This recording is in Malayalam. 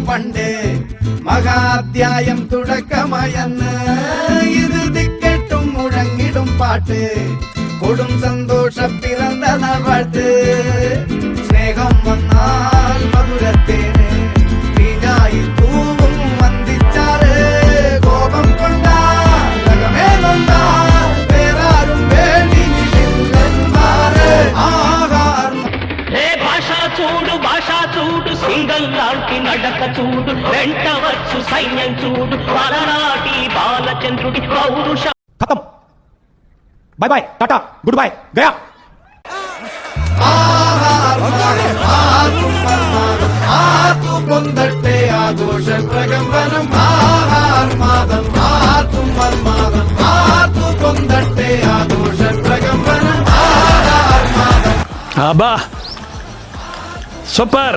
പണ്ട് മഹാധ്യായം തുടക്കമയന്ന് ഇത് ദിക്കെട്ടും മുഴങ്ങിടും പാട്ട് കൊടും സന്തോഷ പിറന്ന നാട്ട് സ്നേഹം വന്നാൽ മധുരത്തേന് തീഞ്ഞായി പൂവും വന്ദിച്ചാറ് കോപം കൊണ്ടാൽ വേറാരും വേണ്ടി భాషా చూడు సింగల్ లాంటి నడక చూడు వెంట వచ్చు సైన్యం చూడు పలనాటి బాలచంద్రుడి పౌరుష खत्म bye bye tata goodbye गया കൊണ്ടട്ടെ ആഘോഷ പ്രകമ്പനം ആഹാർമാദം ആർത്തും മന്മാദം ആർത്തു കൊണ്ടട്ടെ ആഘോഷ പ്രകമ്പനം ആഹാർമാദം അബാ സൂപ്പർ